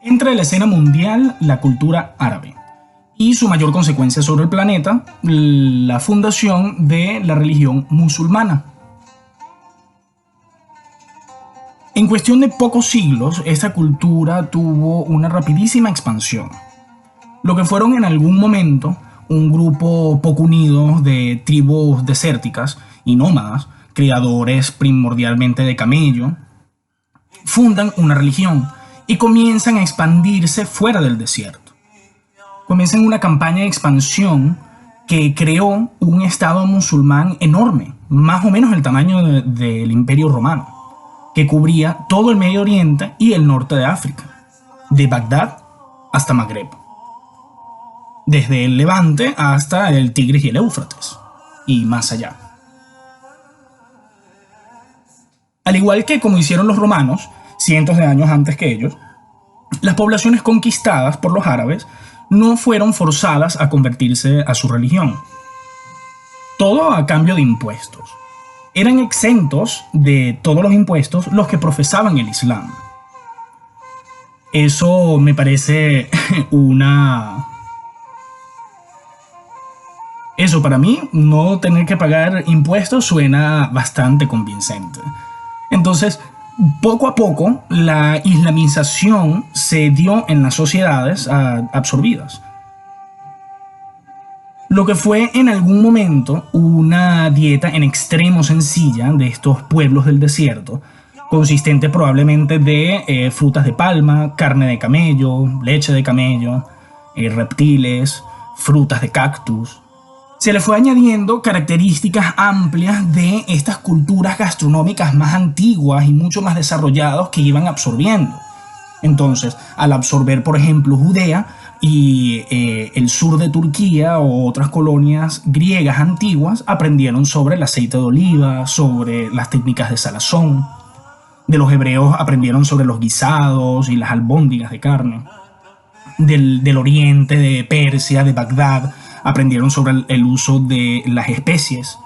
Entra en la escena mundial la cultura árabe y su mayor consecuencia sobre el planeta, la fundación de la religión musulmana. En cuestión de pocos siglos, esta cultura tuvo una rapidísima expansión. Lo que fueron en algún momento un grupo poco unido de tribus desérticas y nómadas, criadores primordialmente de camello, fundan una religión y comienzan a expandirse fuera del desierto. Comienzan una campaña de expansión que creó un estado musulmán enorme, más o menos el tamaño del Imperio Romano, que cubría todo el Medio Oriente y el norte de África, de Bagdad hasta Magreb, desde el Levante hasta el Tigris y el Éufrates, y más allá. Al igual que como hicieron los romanos, cientos de años antes que ellos, las poblaciones conquistadas por los árabes no fueron forzadas a convertirse a su religión. Todo a cambio de impuestos. Eran exentos de todos los impuestos los que profesaban el Islam. Eso me parece Eso para mí, no tener que pagar impuestos suena bastante convincente. Entonces, poco a poco, la islamización se dio en las sociedades absorbidas. Lo que fue en algún momento una dieta en extremo sencilla de estos pueblos del desierto, consistente probablemente de frutas de palma, carne de camello, leche de camello, reptiles, frutas de cactus. Se le fue añadiendo características amplias de estas culturas gastronómicas más antiguas y mucho más desarrolladas que iban absorbiendo. Entonces, al absorber, por ejemplo, Judea y el sur de Turquía o otras colonias griegas antiguas, aprendieron sobre el aceite de oliva, sobre las técnicas de salazón. De los hebreos aprendieron sobre los guisados y las albóndigas de carne. Del oriente, de Persia, de Bagdad, aprendieron sobre el uso de las especies.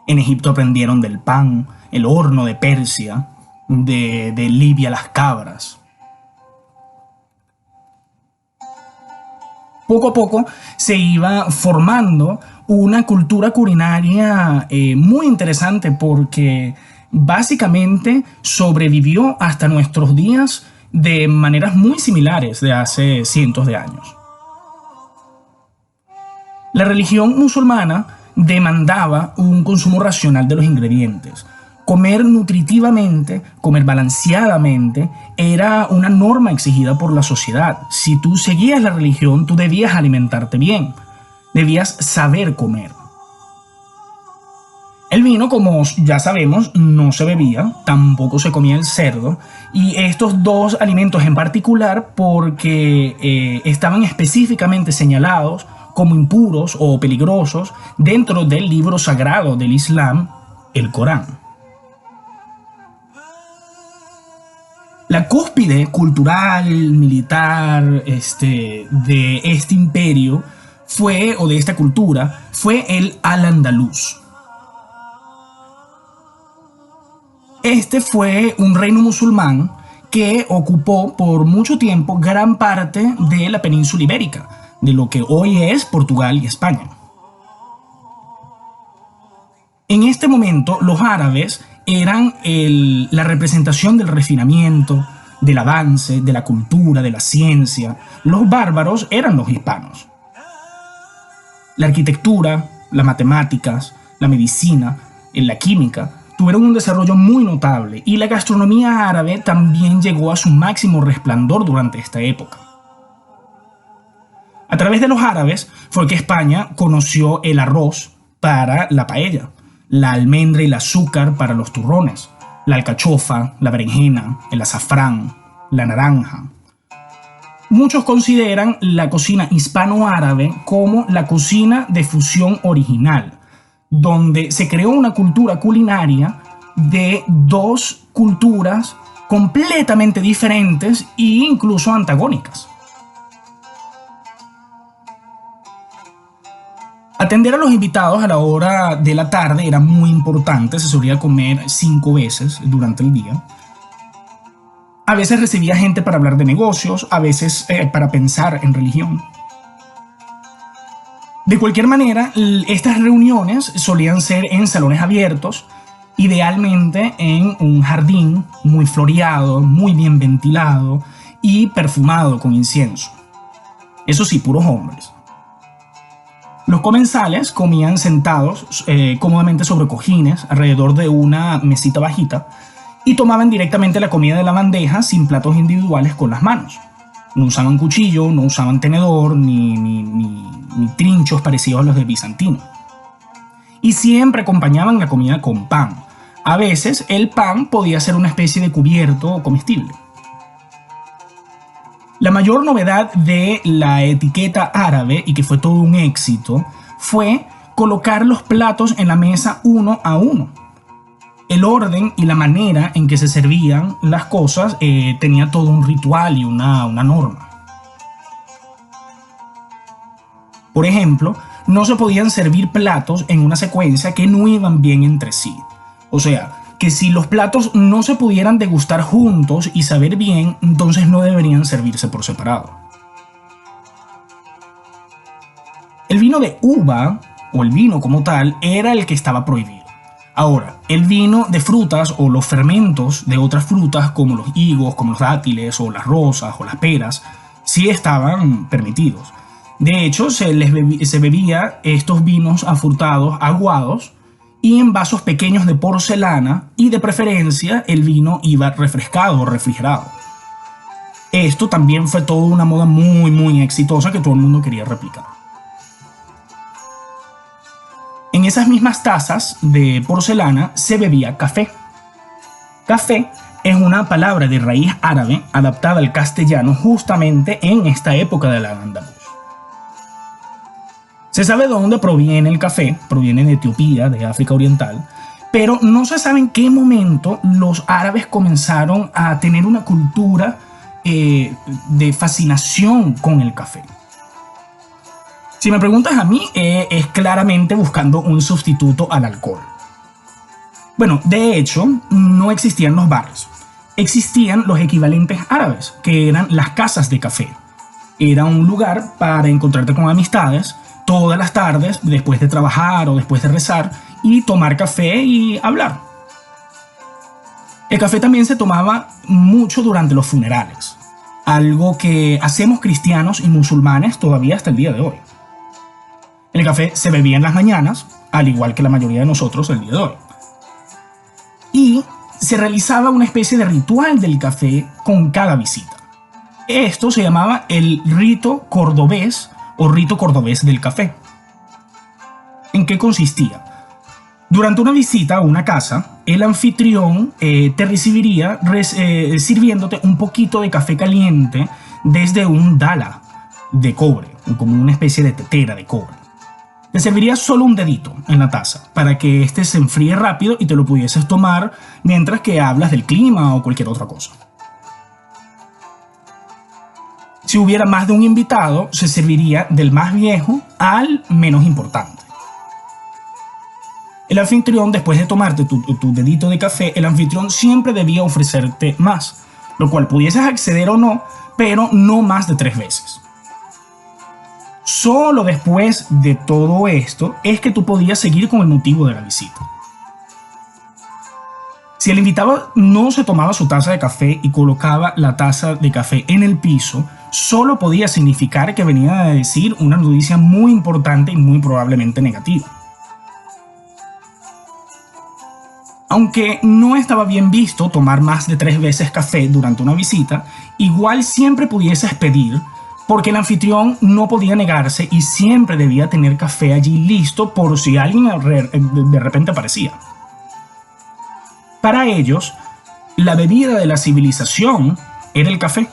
En Egipto aprendieron del pan, el horno de Persia, de Libia las cabras. Poco a poco se iba formando una cultura culinaria muy interesante porque básicamente sobrevivió hasta nuestros días de maneras muy similares de hace cientos de años. La religión musulmana demandaba un consumo racional de los ingredientes. Comer nutritivamente, comer balanceadamente, era una norma exigida por la sociedad. Si tú seguías la religión, tú debías alimentarte bien, debías saber comer. El vino, como ya sabemos, no se bebía, tampoco se comía el cerdo, y estos dos alimentos en particular porque estaban específicamente señalados como impuros o peligrosos dentro del libro sagrado del Islam, el Corán. La cúspide cultural, militar, de este imperio o de esta cultura, fue el Al-Andalus. Este fue un reino musulmán que ocupó por mucho tiempo gran parte de la península ibérica, de lo que hoy es Portugal y España. En este momento, los árabes eran la representación del refinamiento, del avance, de la cultura, de la ciencia. Los bárbaros eran los hispanos. La arquitectura, las matemáticas, la medicina, la química tuvieron un desarrollo muy notable y la gastronomía árabe también llegó a su máximo resplandor durante esta época. A través de los árabes fue que España conoció el arroz para la paella, la almendra y el azúcar para los turrones, la alcachofa, la berenjena, el azafrán, la naranja. Muchos consideran la cocina hispano-árabe como la cocina de fusión original, donde se creó una cultura culinaria de dos culturas completamente diferentes e incluso antagónicas. Atender a los invitados a la hora de la tarde era muy importante, se solía comer 5 veces durante el día. A veces recibía gente para hablar de negocios, a veces para pensar en religión. De cualquier manera, estas reuniones solían ser en salones abiertos, idealmente en un jardín muy floreado, muy bien ventilado y perfumado con incienso. Eso sí, puros hombres. Los comensales comían sentados cómodamente sobre cojines alrededor de una mesita bajita y tomaban directamente la comida de la bandeja sin platos individuales con las manos. No usaban cuchillo, no usaban tenedor ni trinchos parecidos a los del bizantino. Y siempre acompañaban la comida con pan. A veces el pan podía ser una especie de cubierto comestible. La mayor novedad de la etiqueta árabe, y que fue todo un éxito, fue colocar los platos en la mesa uno a uno. El orden y la manera en que se servían las cosas tenía todo un ritual y una norma. Por ejemplo, no se podían servir platos en una secuencia que no iban bien entre sí. O sea, que si los platos no se pudieran degustar juntos y saber bien, entonces no deberían servirse por separado. El vino de uva, o el vino como tal, era el que estaba prohibido. Ahora, el vino de frutas o los fermentos de otras frutas como los higos, como los dátiles o las rosas o las peras, sí estaban permitidos. De hecho, se bebía estos vinos afrutados, aguados, y en vasos pequeños de porcelana, y de preferencia el vino iba refrescado o refrigerado. Esto también fue toda una moda muy exitosa que todo el mundo quería replicar. En esas mismas tazas de porcelana se bebía café. Café es una palabra de raíz árabe adaptada al castellano justamente en esta época de la Al-Ándalus. Se sabe de dónde proviene el café, proviene de Etiopía, de África Oriental, pero no se sabe en qué momento los árabes comenzaron a tener una cultura de fascinación con el café. Si me preguntas a mí, es claramente buscando un sustituto al alcohol. Bueno, de hecho, no existían los bares. Existían los equivalentes árabes, que eran las casas de café. Era un lugar para encontrarte con amistades todas las tardes, después de trabajar o después de rezar, y tomar café y hablar. El café también se tomaba mucho durante los funerales, algo que hacemos cristianos y musulmanes todavía hasta el día de hoy. El café se bebía en las mañanas, al igual que la mayoría de nosotros el día de hoy. Y se realizaba una especie de ritual del café con cada visita. Esto se llamaba el rito cordobés o rito cordobés del café. ¿En qué consistía? Durante una visita a una casa, el anfitrión te recibiría sirviéndote un poquito de café caliente desde un dala de cobre, como una especie de tetera de cobre. Te serviría solo un dedito en la taza para que este se enfríe rápido y te lo pudieses tomar mientras que hablas del clima o cualquier otra cosa. Si hubiera más de un invitado, se serviría del más viejo al menos importante. El anfitrión, después de tomarte tu dedito de café, el anfitrión siempre debía ofrecerte más, lo cual pudieses acceder o no, pero no más de 3 veces. Solo después de todo esto es que tú podías seguir con el motivo de la visita. Si el invitado no se tomaba su taza de café y colocaba la taza de café en el piso, solo podía significar que venía a decir una noticia muy importante y muy probablemente negativa. Aunque no estaba bien visto tomar más de 3 veces café durante una visita, igual siempre pudieses pedir, porque el anfitrión no podía negarse y siempre debía tener café allí listo por si alguien de repente aparecía. Para ellos, la bebida de la civilización era el café.